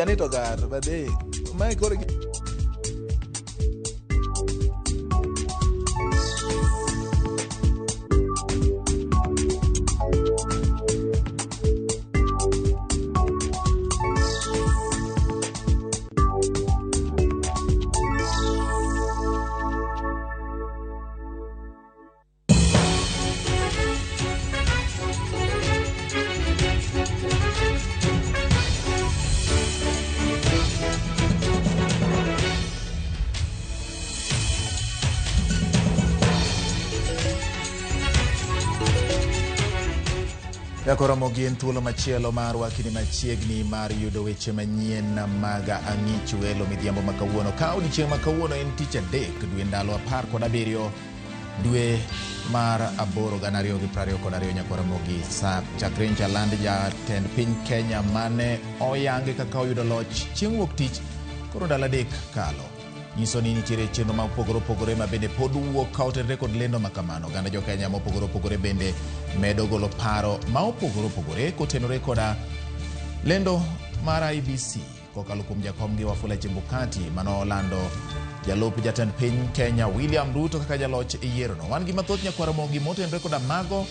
Yanito gar, but they, my God. Ramogi en thuolo machielo mar wakini machiegni mar yudo weche manyien maga ang'ich welo midhiambo makawuono. Ka odiochieng' makawuono en tich adek dwe ndalo 17 dwe mar 8 2022 nyako Ramogi sa chakre nchaland jatend piny Kenya mane oyange kaka oyudo loch chieng' wuok tich koro ndalo 3 kalo. Nyiso ni nitiere chenro ma opogore ma bende pod wuok ka otenre kod lendo makamano. Ganda jo Kenya ma opogore bende medo golo paro ma opogore kotenore koda lendo mar IBC kokalo kuom jakomgi Wafula Chebukati mano lando jalup jatend piny Kenya William Ruto kaka jaloch e yierono. Wan gi mathoth nyako Ramogi motenre koda mago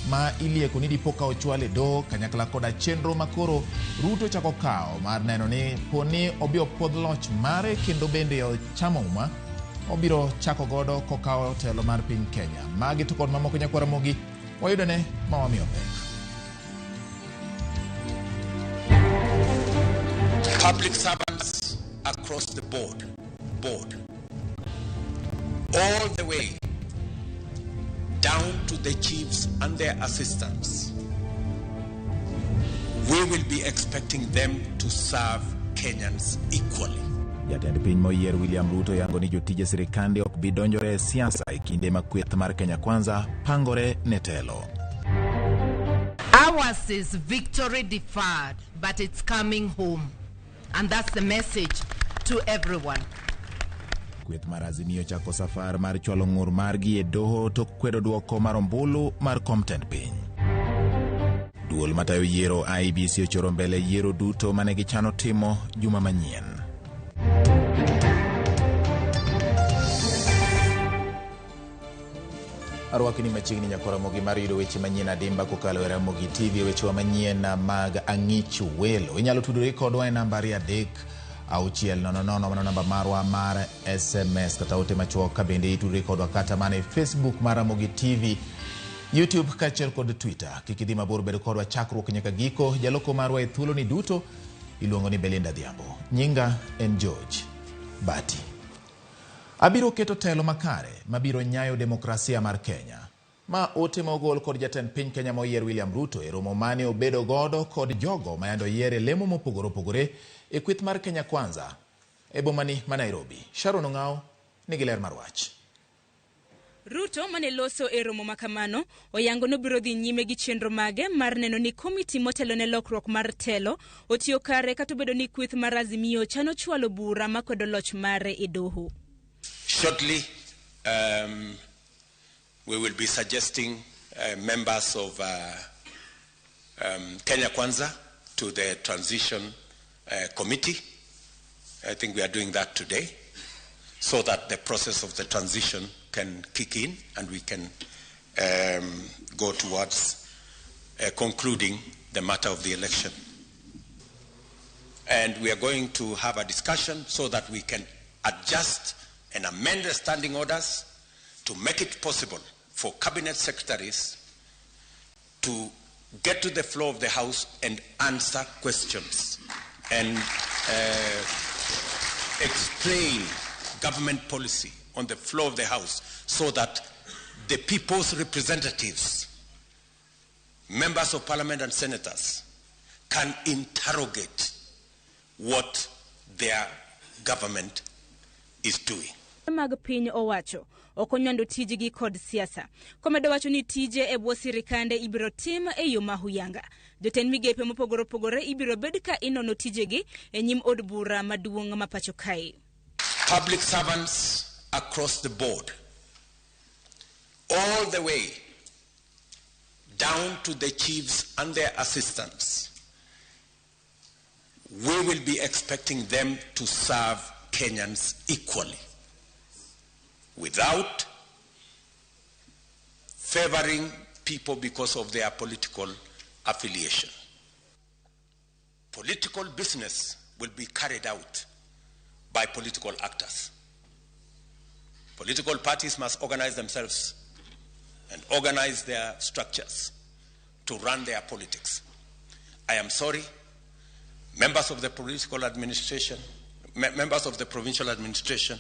ma ilieko ni dipo ka ochwale do kanyakla koda chenro makoro Ruto chako kao mar neno ni poni obio pod loch mare kendo bende ochamo uma obiro chako godo kokao telo mar piny Kenya. Magi to kod mamoko nyako Ramogi wayudone mawamiyo pek. Public servants across the board, all the way down to the chiefs and their assistants, we will be expecting them to serve Kenyans equally. Jatend piny moyier William Ruto yango ni jotije sirikande ok bi donjore siasa e kinde ma kweth mar Kenya Kwanza pangore ne telo. Ours is victory deferred, but it's coming home. And that's the message to everyone. Kweth mar Azimio chako safar mar chwalo ng'ur margi e doho tok kwedo duoko mar ombulu mar komtend piny. Duol matayo yiero IBC ochoro mbele yiero duto mane gichano timo juma manyien. Arwakini machiegni nyako Ramogi mar yudo weche manyien adimba kokalo e Ramogi Tv. Weche wa manyien mag ang'ich welo inyalo tudore kodwa e nambari 3-600 mano namba marwa mar SMS kata ote machuok ka bende itudore kodwa kata mane Facebook mar Ramogi TV, YouTube kaachiel kod Twitter. Kikidhi mabor bedo kodwa chakruok nyaka giko. Jaloko marwa e thuolo ni duto iluongo ni Belinda Dhiambo. Nyinga en George Bati. Abiro keto telo makare mabiro nyayo demokrasia mar Kenya. Ma ote mogol kod jatend piny Kenya moyier William Ruto e romo mane obedo godo kod jogo mayando yiere lemo mopogore e kweth mar Kenya Kwanza e bomani ma Nairobi. Sharon Ong'ao nigi ler mar wach. Ruto mane loso e romo makamano oyango no biro dhi nyime gi chenro mage mar neno ni komiti motelo ne lokruok mar telo otiyo kare kata bedo ni kweth mar Azimio chano chwalo bura makwedo loch mare e doho. Shortly, we will be suggesting members of Kenya Kwanza to the transition committee. I think we are doing that today so that the process of the transition can kick in and we can go towards concluding the matter of the election. And we are going to have a discussion so that we can adjust and amend the standing orders to make it possible for cabinet secretaries to get to the floor of the House and answer questions and explain government policy on the floor of the House so that the people's representatives, members of parliament and senators can interrogate what their government is doing. Mag piny owacho okonywando tijigi kod siasa. Komedo wacho ni tije e bwo sirikande ibiro tim e yo mahuyanga. Jotend migepe mopogore ibiro bed ka inono tijegi e nyim od bura maduong' ma pacho kae. Public servants across the board, all the way down to the chiefs and their assistants, we will be expecting them to serve Kenyans equally, without favoring people because of their political affiliation. Political business will be carried out by political actors. Political parties must organize themselves and organize their structures to run their politics. I am sorry, members of the political administration, members of the provincial administration,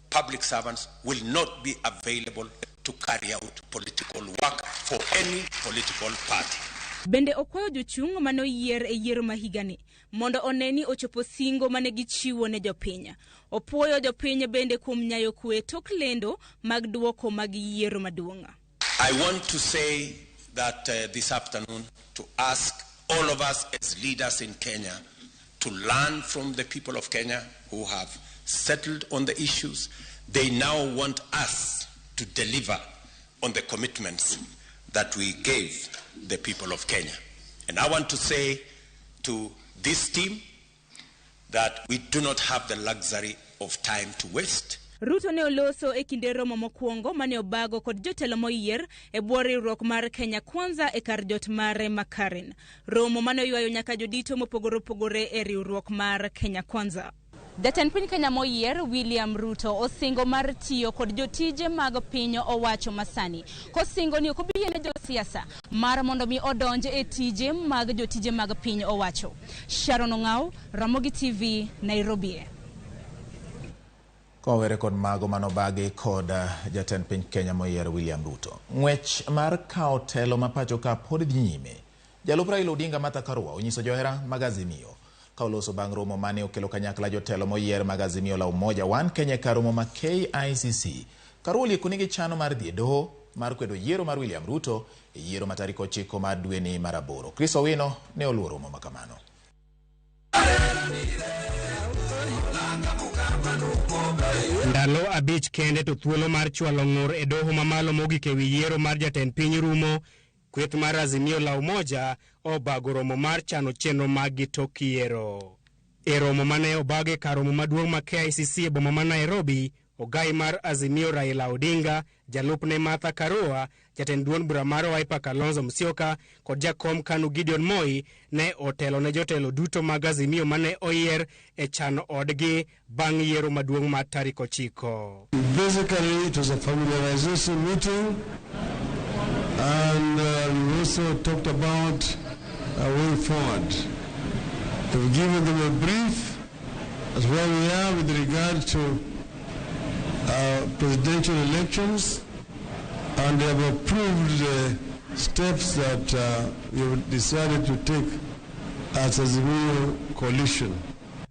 public servants will not be available to carry out political work for any political party. Bende okwayo jochung' manoyier e yiero mahigani mondo oneni ochopo singo mane gichiwo ne jopiny. Opuoyo jopiny bende kuom nyayo kwe tok lendo mag duoko mag yiero maduong'. I want to say that this afternoon to ask all of us as leaders in Kenya to learn from the people of Kenya who have settled on the issues. They now want us to deliver on the commitments that we gave the people of Kenya. And I want to say to this team that we do not have the luxury of time to waste. Ruto ne oloso e kinde romo mokwongo mane obago kod jotelo moyier e bwo riwruok mar Kenya Kwanza e kar jot mare Makaren. Romo mane oywayo nyaka jodito mopogore opogore e riwruok mar Kenya Kwanza. Jatend piny Kenya moyier William Ruto osingo mar tiyo kod jotije mag piny owacho masani. Kosingo ni okobie ne josiasa mar mondo mi odonje e tije mag jotije mag piny owacho. Sharon Ong'aw, Ramogi Tv, Nairobi. Kowere kod mago manobagi kod jatend piny Kenya moyier William Ruto. Ng'wech mar kawo telo ma pacho ka pod dhi nyime. Jalup Raila Odinga Martha Karua onyiso johera mag Azimio ka oloso bang' romo mane okelo kanyakla jotelo moyier mag Azimio la Umoja One Kenya ka romo ma KICC. Karua olieko nigi chano mar dhi e doho mar kwedo yiero mar William Ruto e yiero ma tarik 9 mar dwe ni mar aboro. Chris Owino ne oluwo romo makamano. Ndalo abich kende to thuolo mar chwalo ng'ur e doho mamalo mogik ewi yiero mar jatend piny rumo, kweth mar Azimio la Umoja obago romo mar chano chenro mag tok yiero. E romo mane obage kar romo maduong' ma KICC e boma ma Nairobi, ogai mar Azimio Raila Odinga, jalupne Martha Karua, jatend duond bura mar Wiper Kalonzo Musyoka kod jakom KANU Gideon Moi ne otelo ne jotelo duto mag Azimio mane oyier e chano odgi bang' yiero maduong' mar tarik 9. Basically, it was a familiarization meeting, and we also talked about a way forward. We've given them a brief as where we are with regard to presidential elections, and they have approved the steps that we have decided to take as Azimio coalition.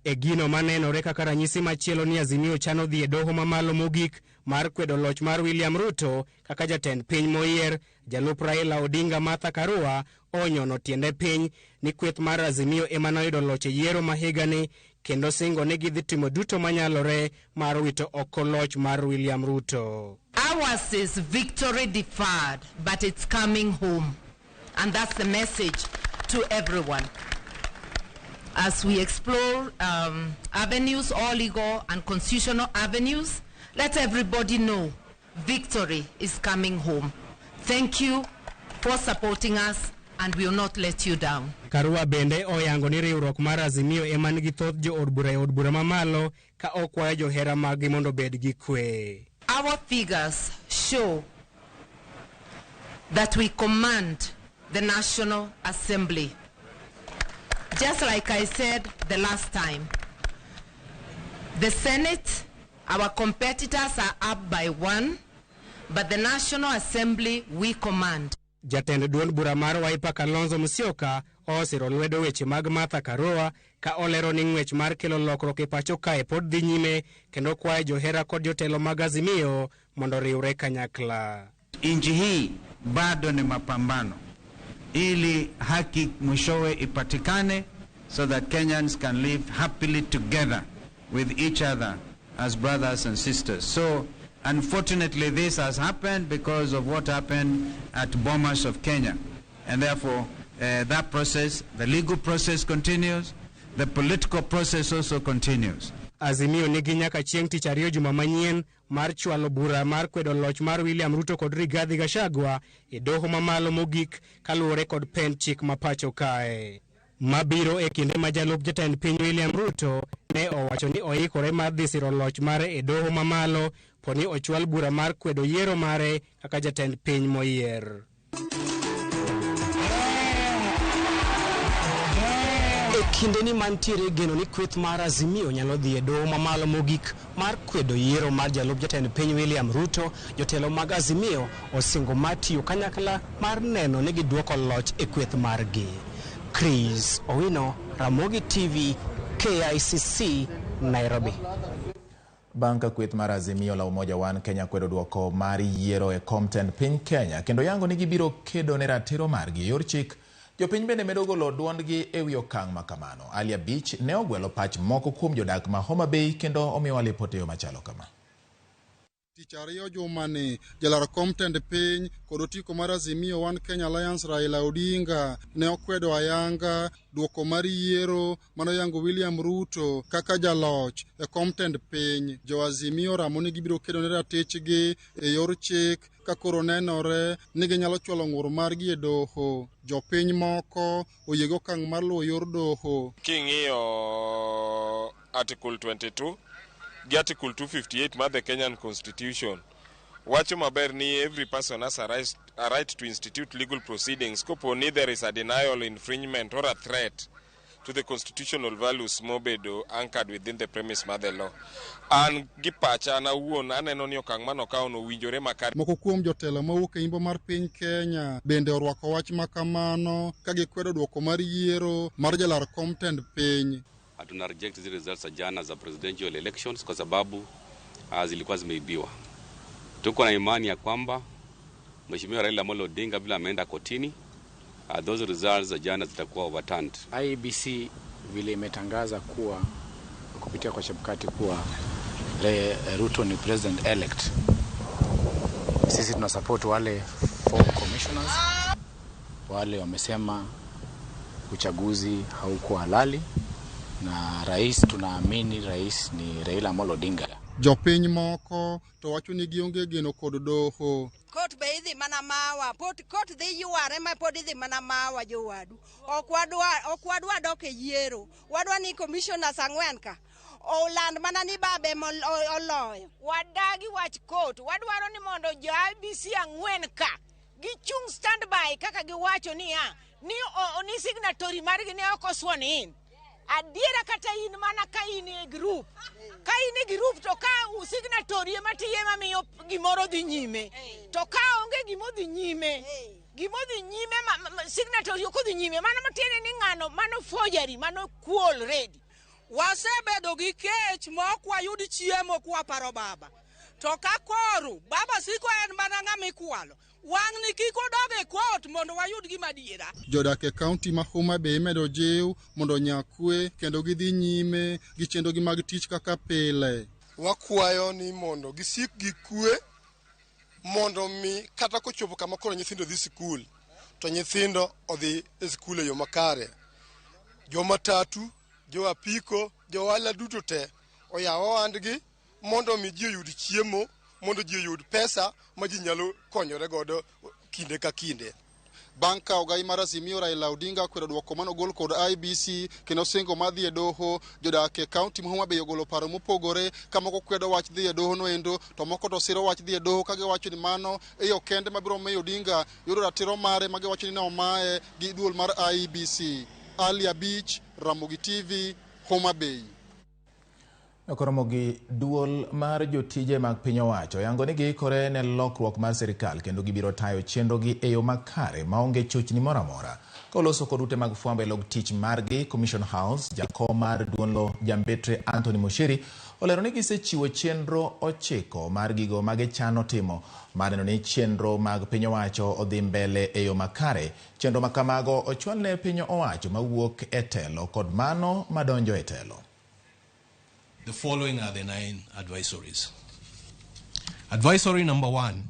E gino manenore kaka ranyisi machielo ni Azimio chano dhi e doho mamalo mogik mar kwedo loch mar William Ruto kaka jatend piny moyier, jalup Raila Odinga Martha Karua onyono tiende piny ni kweth mar Azimio ema noyudo loch e yiero mahigani kendo singo ne gidhi timo duto manyalore mar wito oko loch mar William Ruto. Ours is victory deferred, but it's coming home. And that's the message to everyone. As we explore avenues, all legal and constitutional avenues, let everybody know victory is coming home. Thank you for supporting us, and we will not let you down. Karua bende oyango ni riwruok mar Azimio ema nigi thoth jo od bura mamalo ka okwayo johera magi mondo bed gi kwe. Our figures show that we command the National Assembly. Just like I said the last time, the Senate, our competitors are up by 1, but the National Assembly we command. Jatend duond bura mar Wiper Kalonzo Musyoka osiro lwedo weche mag Martha Karua ka olero ni ng'wech mar kelo lokruok e pacho kae pod dhi nyime kendo kwayo johera kod jotelo mag Azimio mondo riwre kanyakla. Nchi hii bado ni mapambano ili haki mwishowe ipatikane, so that Kenyans can live happily together with each other as brothers and sisters. So unfortunately this has happened because of what happened at Bomas of Kenya, and therefore that process, the legal process continues. the political process also continues. Azimio nigi nyaka chieng' tich ariyo juma manyien mar chwalo bura mar kwedo loch mar William Ruto kod Rigathi Gachagua e doho mamalo mogik kaluwore kod pen chik ma pacho kae. Mabiro e kinde ma jalup jatend piny William Ruto ne owacho ni oikore mar dhi siro loch mare e doho mamalo poni ochwal bura mar kwedo yiero mare kaka jatend piny moyier. Kinde ni mantiere geno ni kweth mar Azimio nyalo dhi e doho mamalo mogik mar kwedo yiero mar jalup jatend piny William Ruto, jotelo mag Azimio osingo matiyo kanyakla mar neno ni giduoko loch e kweth margi. Chris Owino, Ramogi TV, KICC, Nairobi. Banka kweth mar Azimio la Umoja One Kenya kwedo duoko mar yiero e Compton piny Kenya kendo yango ni gibiro kedo ne ratiro margi yor chik. Jopiny bende medo golo duondgi e wi okang' ma kamano. Alia Beach ne ogwelo pach moko kuom jodak ma Homa Bay kendo omiyo lipoteo machalo kama. Tich ariyo jumani jalar Compton piny kod otiko mar Azimio One Kenya Alliance Raila Odinga ne okwedo ayanga duoko mar yiero manoyango William Ruto kaka jaloch e Compton piny. Jo Azimio ramo ni gibiro kedo ne ratichgi e yor chik ka koro nenore ni ginyalo chwalo ng'ur margi e doho. Jopiny moko oyiego okang' mar luwo yor doho. King'iyo Article 22 gi Article 258 mar the Kenyan Constitution wacho maber ni every person has a right to institute legal proceedings koponi there is a denial, infringement or a threat to the constitutional values mobedo anchored within the premise mar the law. An gi pacha na wuon aneno ni okang' mano kawo no winjore makare. Moko kuom jotelo mawuok e imbo mar piny Kenya bende orwako wach makamano ka gikwedo duoko mar yiero mar jalar Compton piny. Hatuna reject zile results za jana za presidential elections kwa sababu zilikuwa zimeibiwa. Tuko na imani ya kwamba Mheshimiwa Raila Amolo Odinga bila ameenda kotini, those results za jana zitakuwa overturned. IEBC vile imetangaza kuwa kupitia kwa Chebukati kuwa Ruto ni president elect. Sisi tuna support wale 4 commissioners. Wale wamesema uchaguzi haukuwa halali. Na rais tunaamini rais ni Raila Amolo Odinga. Jopiny moko to wacho ni gionge geno kod doho. Kot be idhi mana mawa, kot dhi yuare ma pod idhi mana mawa jowadu. Ok wadwa dok e yiero. Wadwa ni commissioners ang'wen ka oland mana ni babe oloyo. Wadagi wach kot, wadwaro ni mondo jo IBC ang'wen ka gichung standby kaka giwacho ni ni signatory margi ne ok oswon in. Adiera kata in mana ka in e group. Ka in e group to ka signatory matiye mamiyo gimoro dhi nyime. To ka onge gimo dhi nyime. Gimo dhi nyime signatory ko dhi nyime mana matiene ni ng'ano mano forgery mano kuol ready. Wasebedo gi kech mok wayud chiemo kwa paro baba. To ka koro baba siko en mana ng'ama ikwalo. Wang ni kiko doge kot mondo wayud gima diera. Jodak e kaunti ma Homa Bay medo jiw mondo nyakwe kendo gidhi nyime gi chendogi mag tich kaka pile. Wakwayo ni mondo gisik gi kwe mondo mi kata kochopo kama koro nyithindo dhi sikul to nyithindo odhi e sikul e yo makare. Jo matatu, jo apiko, jo wala duto te oyawo ohandgi mondo mi ji oyud chiemo, mondo ji oyud pesa ma ji nyalo konyore godo kinde ka kinde. Banka ogai mar Azimio Raila Odinga kwedo duoko manogol kod IEBC kendo singo madhi e doho. Jodak e kaunti ma Homa Bay ogolo paro mopogore, ka moko kwedo wach dhi e doho no endo to moko to siro wach dhi e doho ka giwacho ni mano e yo kende mabiro miyo Odinga yudo ratiro mare ma giwacho ni ne omaye gi duol mar IEBC. Alia Beach, Ramogi TV, Homa Bay. Ramogi duol mar jotije mag piny owacho yango ni giikore ne lokruok mar sirikal kendo gibiro tayo chenrogi e yo makare maonge chochni moro amora. Koloso kod ute mag fwambo e log tich margi, Commission House, jakom mar duonlo Jambetre Anthony Mushiri olero ni gisechiwo chenro 9 mar gigo magichano timo mar neno ni chenro mag piny owacho odhi mbele e yo makare. Chenro makamago ochwal ne piny owacho mawuok e telo kod mano madonjo e telo. The following are the 9 advisories. Advisory number 1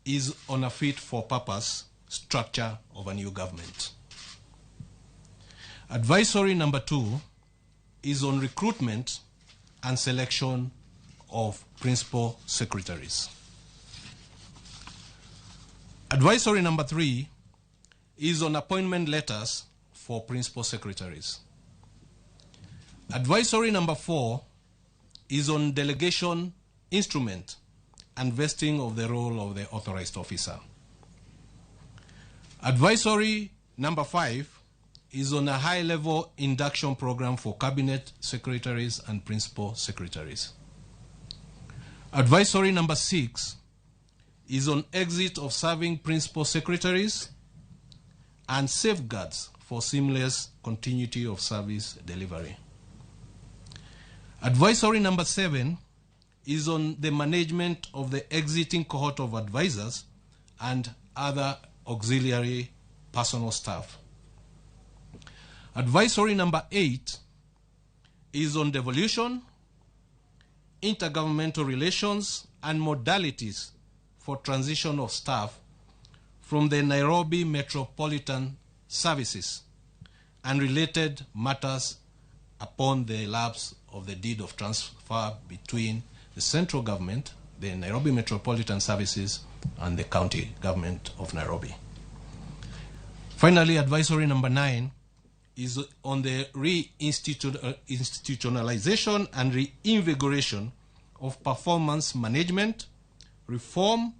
is on a fit for purpose structure of a new government. Advisory number 2 is on recruitment and selection of principal secretaries. Advisory number 3 is on appointment letters for principal secretaries. Advisory number 4 is on delegation instrument and vesting of the role of the authorized officer. Advisory number 5 is on a high-level induction program for cabinet secretaries and principal secretaries. Advisory number 6 is on exit of serving principal secretaries and safeguards for seamless continuity of service delivery. Advisory number 7 is on the management of the exiting cohort of advisors and other auxiliary personal staff. Advisory number 8 is on devolution, intergovernmental relations, and modalities for transition of staff from the Nairobi Metropolitan Services and related matters upon the lapse of the deed of transfer between the central government, the Nairobi Metropolitan Services, and the county government of Nairobi. Finally, advisory number 9 is on the institutionalization and reinvigoration of performance management, reform,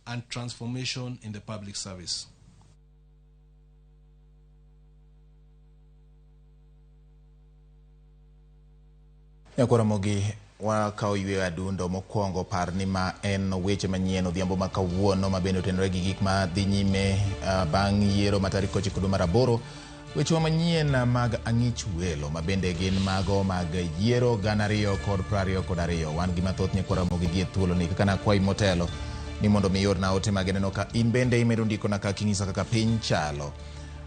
and transformation in the public service. Ramogi wakao ywe adundo mokwongo par ni ma en weche manyien odhiambo ma kawuono ma bende otenore gi gik ma dhi nyime bang' yiero ma tarik 9 dwe mar 8. Weche manyien mag ang'ich welo ma bende gin mago mag yiero 2022. Wan gi mathoth nyako Ramogi gi thuolo ni kaka nakwai motelo ni mondo mi yorna ote mageneno ka in bende imedo ndiko na kaka ing'isa kaka piny chalo.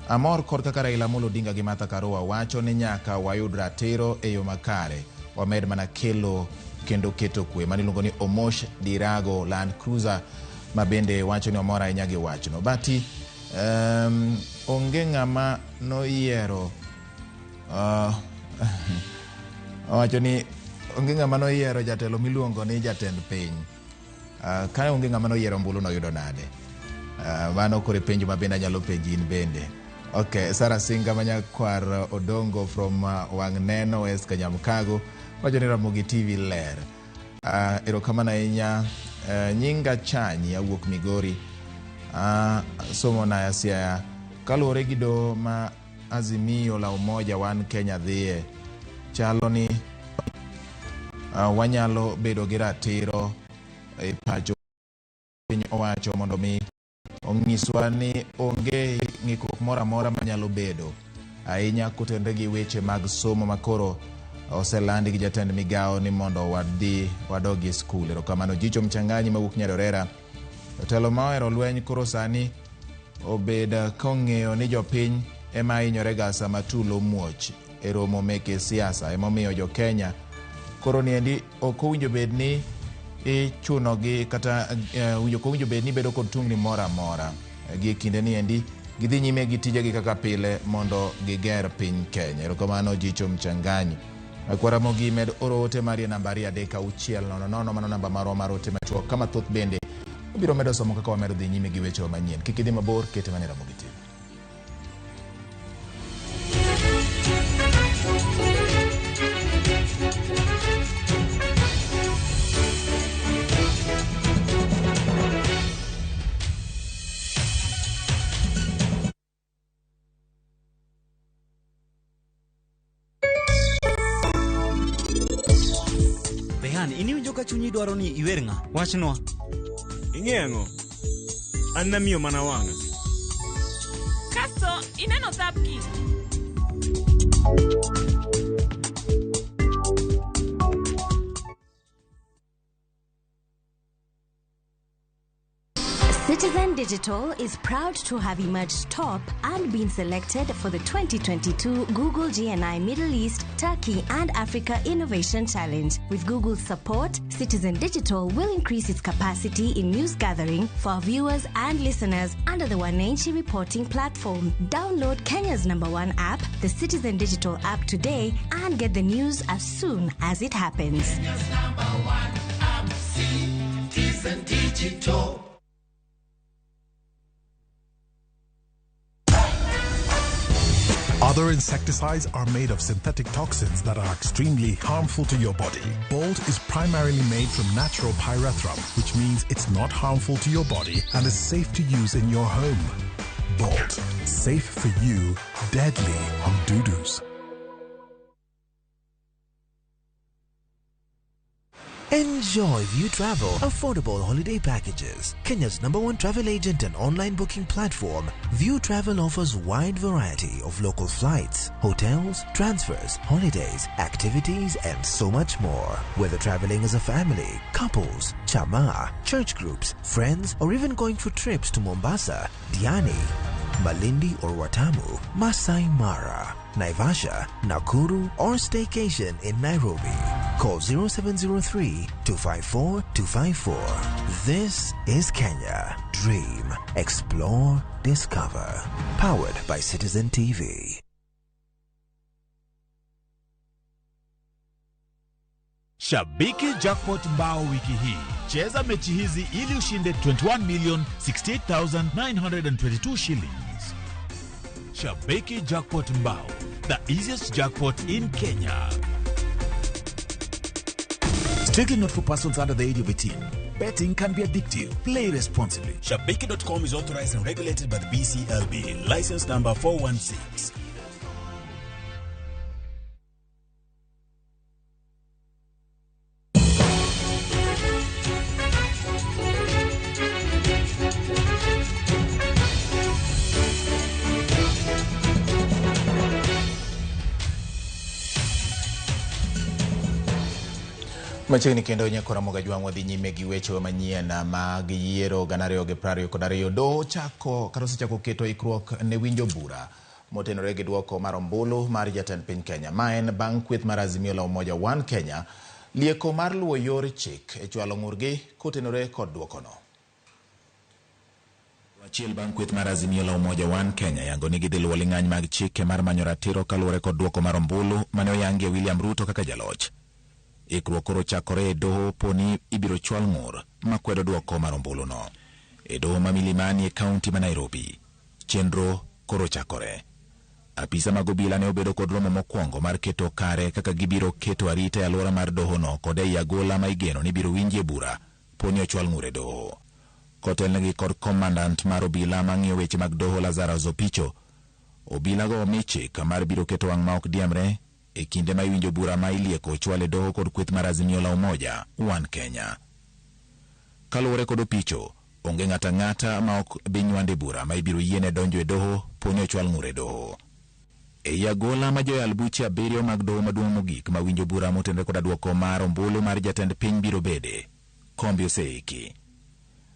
Amor kod kaka Raila Amolo Odinga gi Martha Karua wacho ni nyaka wayud ratiro e yo makare. Wamed mana kelo kendo keto kwe maniluongo ni Omosh Dirago Land Cruiser ma bende wacho ni omora ahinya gi wachno. Bati onge ng'ama noyiero wacho ni onge ng'ama noyiero jatelo miluongo ni jatend piny. Ka onge ng'ama noyiero ombulu noyudo nade? Mano kore penjo ma bende anyalo penji in bende. Okay, Sarah Singa manyakwar Odongo from Wangneno West Kanyamkago wacho ni Ramogi TV ler. Erokamano ahinya. Nyinga Chanyi awuok Migori somo na Siaya kaluwore gi do ma Azimio la Umoja One Kenya dhiye chalo ni wanyalo bedo gi ratiro e pacho piny owacho mondo mi ong'iswa ni onge ng'ikruok moro amora manyalo bedo ahinya kotenore gi weche mag somo makoro oselandi gi jatend migao ni mondo wadogi skul. Erokamano Jicho Mchanganyi mawuok Nyarorera. Telo maero lweny koro sani obed kong'eyo ni jopiny ema hinyorega sama tulo muoch e romo meke siasa. Emomiyo jo Kenya koro niendi ok owinjo bed ni ichunogi kata owinjo bed ni bedo kod tungni moro amora gi kinde niendi gidhi nyime gi tijegi kaka pile mondo giger piny Kenya. Erokamano Jicho Mchanganyi. Ramogi med oro ote mari nambari 3600 mano namba marwa mar ote machuok. Kama thoth bende obiro medo somo kaka wamedo dhi nyime gi weche manyien. Kik idhi mabor, kete mane Ramogi TV. Ini winjo ka chunyi dwaro ni iwer ng'a? Wachnwa. Ing'eng'o. An namiyo mana wang'a. Kasto ineno thapki. Citizen Digital is proud to have emerged top and been selected for the 2022 Google GNI Middle East, Turkey and Africa Innovation Challenge. With Google's support, Citizen Digital will increase its capacity in news gathering for our viewers and listeners under the Wananchi reporting platform. Download Kenya's #1 app, the Citizen Digital app today, and get the news as soon as it happens. Kenya's #1 app, Citizen Digital. Other insecticides are made of synthetic toxins that are extremely harmful to your body. Bolt is primarily made from natural pyrethrum, which means it's not harmful to your body and is safe to use in your home. Bolt, safe for you, deadly on doo-doos. Enjoy View Travel affordable holiday packages. Kenya's #1 travel agent and online booking platform, View Travel offers wide variety of local flights, hotels, transfers, holidays, activities, and so much more. Whether traveling as a family, couples, chama, church groups, friends, or even going for trips to Mombasa, Diani, Malindi or Watamu, Masai Mara, Naivasha, Nakuru, or staycation in Nairobi. Call 0703-254-254. This is Kenya. Dream, explore, discover. Powered by Citizen TV. Shabiki Jackpot Mbao wiki hii. Cheza mechi hizi ili ushinde 21,068,922 shillings. Shabiki Jackpot Mbao, the easiest jackpot in Kenya. Strictly not for persons under the age of 18. Betting can be addictive. Play responsibly. Shabiki.com is authorized and regulated by the BCLB. License number 416. Machiegni kendo nyakora moga jwang'wa dhi nyime gi weche manyien mag yiero gana ariyo gi 22. Doho chako keto ikruok ne winjo bura motenore gi duoko mar ombulu mar jatend piny Kenya. Maen bang' kweth mar Azimio la Umoja One Kenya lieko mar luwo yor chik e chwalo ng'urgi kotenore kod duokono. Achiel bang' kweth mar Azimio la Umoja One Kenya yango ni gidhi luwo ling'any mag chike mar manyo ratiro kaluwore kod duoko mar ombulu mane oyangie William Ruto kaka jaloch. Ikruok koro chakore e doho poni ibiro chwal ng'ur makwedo duoko mar ombulu no. E doho ma Milimani e kaunti ma Nairobi, chenro koro chakore. Apisa mag obila ne obedo kod romo mokwongo mar keto kare kaka gibiro keto arita e alwora mar doho no kod ei agola ma igeno ni biro winjie bura poni ochwal ng'ur e doho. Kotelnegi kod komandant mar obila mang'iyo weche mag doho Lazarus Opicho, obila go omi chik mar biro keto wang' ma ok diemre e kinde ma iwinjo bura ma ilieko chwale doho kod kweth mar Azimio la Umoja One Kenya. Kaluwore kod Opicho, onge ng'ata ng'ata ma ok binywande bura ma ibiro yiene donjo e doho poni ochwal ng'ur e doho. E agola ma joyal buche 7 mag doho maduong' mogik ma winjo bura motenore kod duoko mar ombulu mar jatend piny biro bede, kombi oseiki.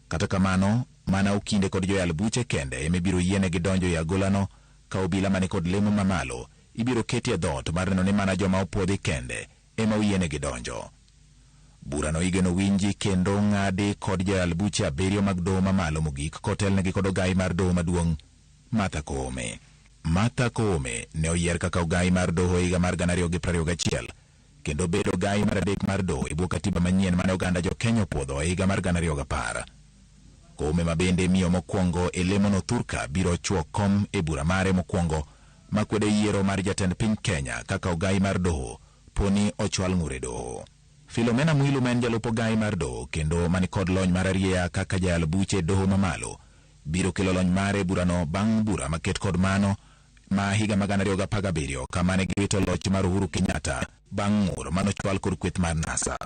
Kata kamano, mana okinde kod joyal buche kende eme biro yiene gi donjo e agola no ka obila mane kod lemo mamalo ibiro keti e dhot mar neno ni mana joma opodhi kende ema oyiene gi donjo. Bura no igeno winji kendo ng'adi kod joyal buche 7 mag doho mamalo mogik kotelnegi kod ogai mar doho maduong' Martha Koome. Martha Koome ne oyier kaka ogai mar doho higa mar 2021 kendo bedo ogai mar 3 mar doho e bwo katiba manyien mane oganda jo Kenya opwodho e higa mar 2010. Koome ma bende miyo mokwongo e lemono Thurka biro chwo kom e bura mare mokwongo makwedo yiero mar jatend piny Kenya kaka ogai mar doho poni ochwal ng'ur e doho. Philomena Mwilu men jalup ogai mar doho kendo mani kod lony mar arieya kaka jayal buche doho mamalo biro kelo lony mare burano bang' bura maket kod mano ma higa mag 2017 kama ne giwito loch mar Uhuru Kenyatta bang' ng'ur manochwal kod kweth mar NASA.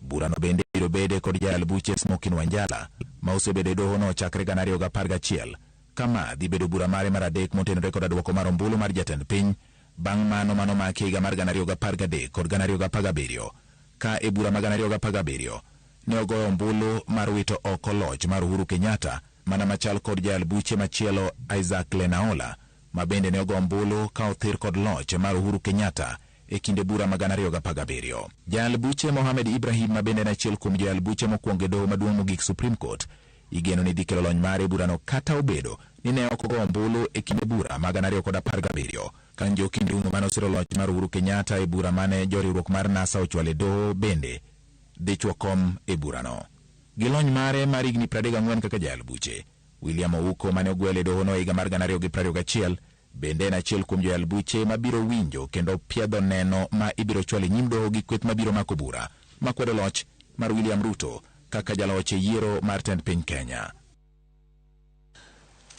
Burano bende biro bede kod jayal buche Smokin Wanjala ma osebedo e doho no chakre 2011 kama dhi bedo bura mare mar 3 motenore kod duoko mar ombulu mar jatend piny bang' mano maki higa mar 2013 kod 2017 ka e bura mag 2017 ne ogoyo ombulu mar wito oko loch mar Uhuru Kenyatta, mana machal kod jal buche machielo Isaac Lenaola, ma bende ne ogo ombulu ka othir kod loch mar Uhuru Kenyatta e kinde bura mag 2017. Jal buche Mohamed Ibrahim, ma bende en achiel kuom jal buche mokwongo e doho maduong' mogik Supreme Court, igeno ni dhi kelo lony mare e burano, kata obedo ni ne ok ogo ombulu e kinde bura mag 2017 ka Njoki Ndung'u mane osiro loch mar Uhuru Kenyatta e bura mane joriwruok mar NASA ochwalo e doho bende dhi chwo kom e burano. Gi lony mare mar higni 34 kaka jal buche, William Ouko mane ogwel e dohono e higa mar 2021 bende en achiel kuom jal buche mabiro winjo kendo piedho neno ma ibiro chwalo e nyim doho gi kweth mabiro mako bura makwedo loch mar William Ruto kaka jaloch e yiero mar tend piny Kenya.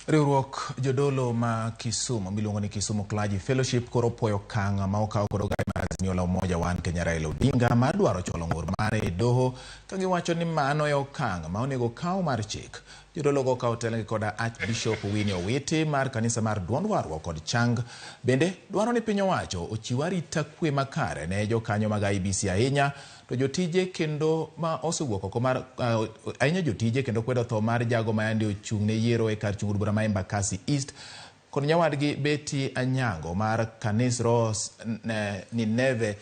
Riwruok jodolo ma Kisumu miluongo ni Kisumu Clergy Fellowship koro puoyo okang' ma okawo kod ogai mar Azimio la Umoja One Kenya Raila Odinga mar dwaro chwalo ng'ur mare e doho ka giwacho ni mano e okang' ma onego kaw mar chik. Jodolo go okawo telo kod Archbishop Winnie Owiti mar kanisa mar Duond Warruok kod Chang bende dwaro ni piny owacho ochiw arita kwe makare ne jokanyo mag IEBC ahinya to jotije kendo ma osewuok oko mar ahinya jotije kendo kwedo tho mar jago ma yande ochung' ne yiero e kar chungur bura ma Embakasi East kod nyawadgi Betty Anyango mar kanis Ros Nineve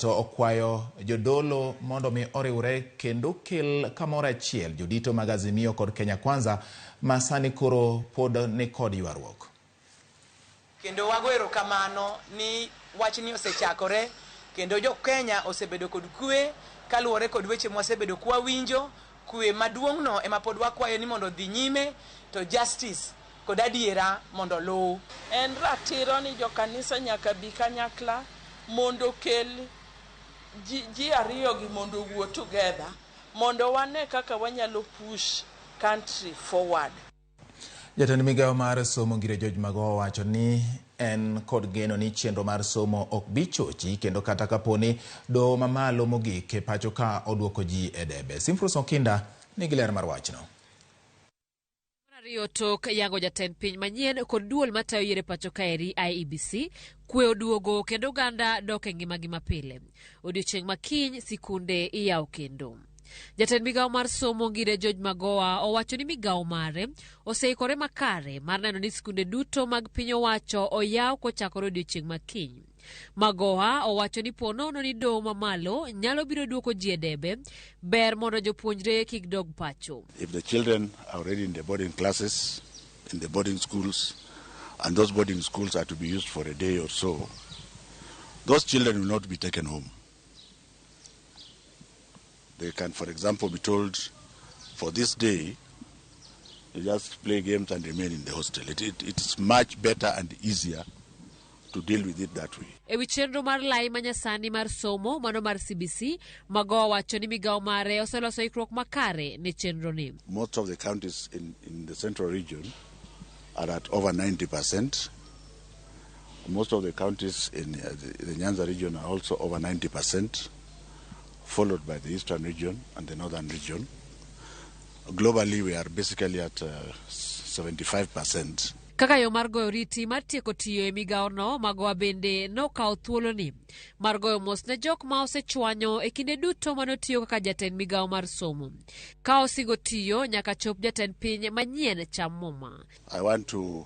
to okwayo jodolo mondo mi oriwre kendo kel kamoro achiel jodito mag Azimio kod Kenya Kwanza ma sani koro pod ni kod ywaruok. Kendo wagoero kamano ni wachni osechakore kendo jo Kenya osebedo kod kwe kaluwore kod weche mosebedo kwa winjo kwe maduong'no ema pod wakwayo ni mondo dhi nyime to justice kod adiera mondo luw. En ratiro ni jo kanisa nyaka bi kanyakla mondo kel ji ariyo gi mondo wuo together mondo wane kaka wanyalo push country forward. Jatend migawo mar somo Ngire George Magoha wacho ni en kod geno ni chenro mar somo ok bi chochi kendo kata kaponi doho mamalo mogik e pacho ka oduoko ji e debe. Simfrus Okinda nigi ler mar wachno. Rio tok yango jatend piny manyien kod duol matayo yiero pacho kaeri IEBC kwe oduogo kendo ganda dok e ngimagi mapile. Odiochieng' makiny sikunde iyawo kendo. Jatend migawo mar somo Ngire George Magoha owacho ni migawo mare oseikore makare mar neno ni sikunde duto mag piny owacho oyaw kochakore odiochieng' makiny. Magoha owacho ni ponono ni doho mamalo nyalo biro duoko ji e debe ber mondo jopuonjre kik dog pacho. If the children are already in the boarding classes, in the boarding schools, and those boarding schools are to be used for a day or so, those children will not be taken home. They can, for example, be told, for this day, you just play games and remain in the hostel. It's much better and easier to deal with it that way. Ewi chenro mar lai manyasani mar somo mano mar CBC, Magoha wacho ni migawo mare oseloso ikruok makare ne chenro ni. Most of the counties in the central region are at over 90%. Most of the counties in the Nyanza region are also over 90%. Followed by the eastern region and the northern region. Globally, we are basically at 75%. Kaka yo mar goyo riti mar tieko tiyo e migawo no, Magoha bende nokawo thuolo ni mar goyo mos ne jok ma osechwanyo e kinde duto manotiyo kaka jatend migawo mar somo. Ka osigo tiyo nyaka chop jatend piny manyien cham muma. I want to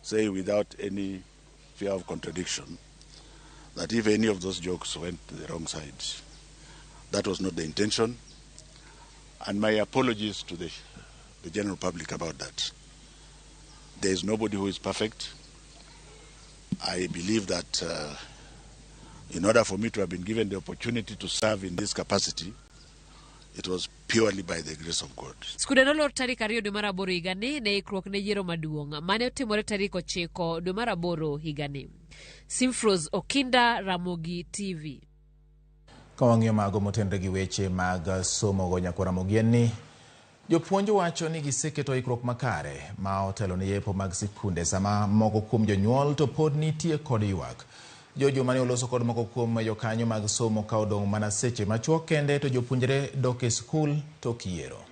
say without any fear of contradiction that if any of those jokes went to the wrong side, that was not the intention. And my apologies to the general public about that. There is nobody who is perfect. I believe that in order for me to have been given the opportunity to serve in this capacity, it was purely by the grace of God. Skude nolor tarik 2 dwe mar 8 higani ne ikruok ne yiero maduong' mane otimore tarik 9 dwe mar 8 higani. Simfrus Okinda, Ramogi TV. Kawang'iyo mago motenre gi weche mag somo go nyako Ramogi ni jopuonj wacho ni giseketo ikruok makare ma otelo ne yepo mag sikunde sama moko kuom jonyuol to pod nitie kod ywak. Jojo mane oloso kod moko kuom jokanyo mag somo ka odong' mana seche machuok kende to jopuonjre dok e skul tok yiero.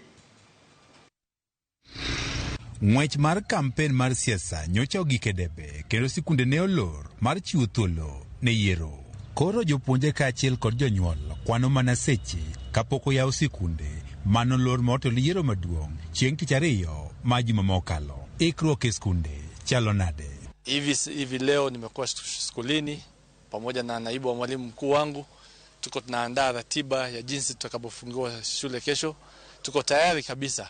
Ng'wech mar kampen mar siasa nyocha ogik e debe kendo sikunde ne olor mar chiwo thuolo ne yiero. Koro jopuonje kaachiel kod jonyuol kwano mana seche kapok oyaw sikunde manolor motelo yiero maduong' chieng' tich ariyo ma juma mokalo. Ikruok e skunde chalo nade? Hivi leo nimekuwa skulini pamoja na naibu wa mwalimu mkuu wangu. Tuko tunaandaa ratiba ya jinsi tutakapofungua shule kesho. Tuko tayari kabisa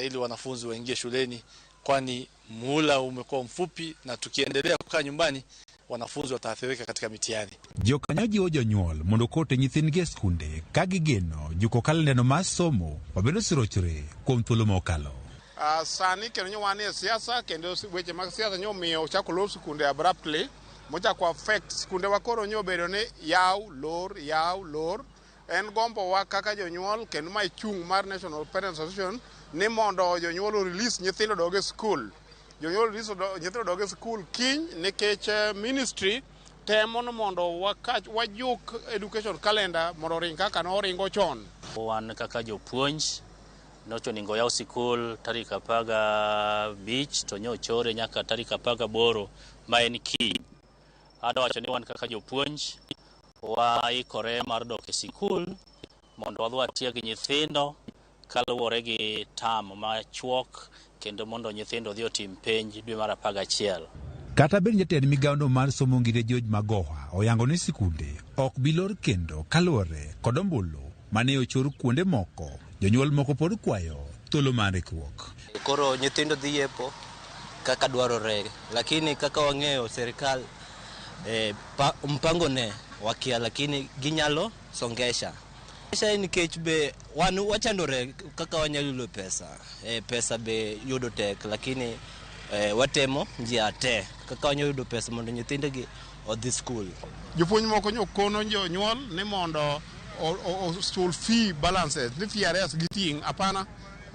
ili wanafunzi waingie shuleni, kwani muhula umekuwa mfupi na tukiendelea kukaa nyumbani wanafunzi wataathirika katika mitihani. Jokanyoji o jonyuol mondo kote nyithindgi e skunde ka gigeno juko kalendano mar somo wabedo sirochre kuom thuolo mokalo. Sani kendo nyuwan e siasa kendo weche mag siasa nyomiyo chako lor skunde abruptly mochako affect skunde wa koro nyobedo ni yaw lor en gombo wa kaka jonyuol kendo mai chung mar National Parents Association ni mondo jonyuol release nyithindo doge school. Jonyuol release nyithindo doge school kiny nikech ministry temo mondo wajuk education calendar mondo ring kaka no ringo chon. Wan kaka jopuonj nocho ningo yaw sikul tarik 15 to nyochore nyaka tarik 18 ma en kiny. Adwacho ni wan kaka jopuonj waikore mar dok e sikul mondo wadhi watieg nyithindo kaluwore gi tam machuok kendo mondo nyithindo dhi otim penj dwe mar 11. Kata bed jatend migawono mar somo ngire George Magoha oyango ni sikunde ok bilor kendo kaluwore kod ombulu mane ochor kuonde moko, jonyuol moko pod kwayo thuolo mar ikruok. Koro nyithindo dhi yepo kaka dwarore, lakini kaka wang'eyo serikal mpango ne wakia, lakini ginyalo songesha. Nikech be wan wachandore kaka wanyalo yudo pesa be yudo tek, lakini watemo njia te kaka wanyalo yudo pesa mondo nyithinde gi odhi school. Jopuonj moko nyokono jonyuol ni mondo school fee balances ni FRS giting apana.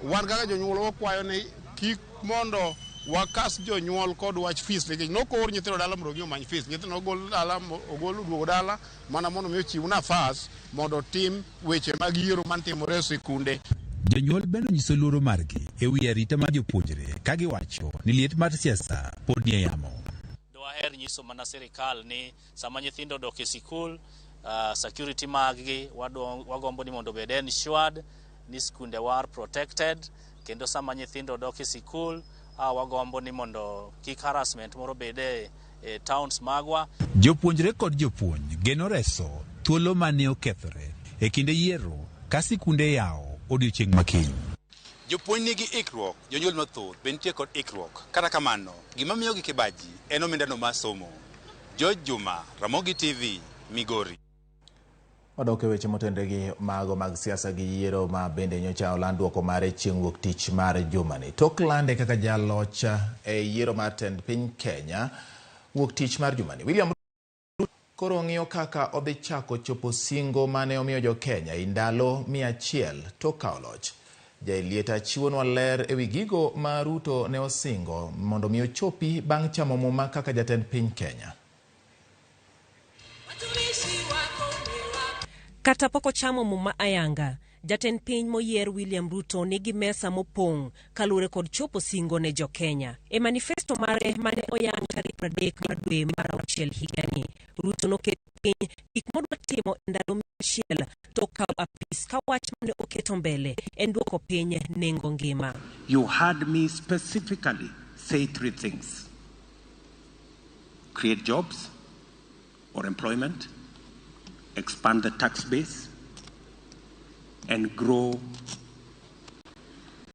Wan kaka jonyuol wakwayo ni kik mondo wakas jonyuol kod wach fees nikech nokor nyithindo dala mondo gi omany fees. Nyithindo ogol duogo dala mana mondo mi ochiw nafas mondo tim weche mag yiero mantimore e sikunde. Jonyuol bende nyiso luoro margi e wi arita mar jopuonjre ka giwacho ni liet mar siasa pod nie yamo. Dwaher nyiso mana sirikal ni sama nyithindo dok e sikul, security maggi wagombo ni mondo bed ensured ni skunde war protected, kendo sama nyithindo dok e sikul wagombo ni mondo kik harassment moro bede e towns magwa. Jopuonjre kod jopuonj geno reso thuolo mane okethore e kinde yiero ka sikunde yawo odiochieng' makiny. Jopuonj nigi ikruok, jonyuol mathoth bentie kod ikruok. Kata kamano, gima miyo gi kibaji en omendano mar somo. George Juma, Ramogi TV, Migori. Wadoke weche motendegi mago mag siasa gi yiero ma bende nyocha oland duoko mare chieng' wuok tich mar jumani. Tok lande kaka jaloch e yiero mar tend piny Kenya wuok tich mar jumani. William koro ng'iyo kaka odhi chako chopo singo mane omiyo jo Kenya i ndalo 100 tok kawo loch. Jailieta chiwonwa ler ewi gigo ma Ruto ne osingo mondo mi ochopi bang' chamo muma kaka jatend piny Kenya. Kata poko chamo muma ayanga, jatend piny moyier William Ruto nigi mesa mopong' kalure kod chopo singo ne jo Kenya. E manifesto mare mane oyang tarik 30 mar dwe mar auchiel higani, Ruto noketo piny gik modwa timo e ndalo 100 tok kawo apis ka wach mane oketo mbele en duoko piny nengo ngima. You heard me specifically say 3 things: create jobs or employment, expand the tax base, and grow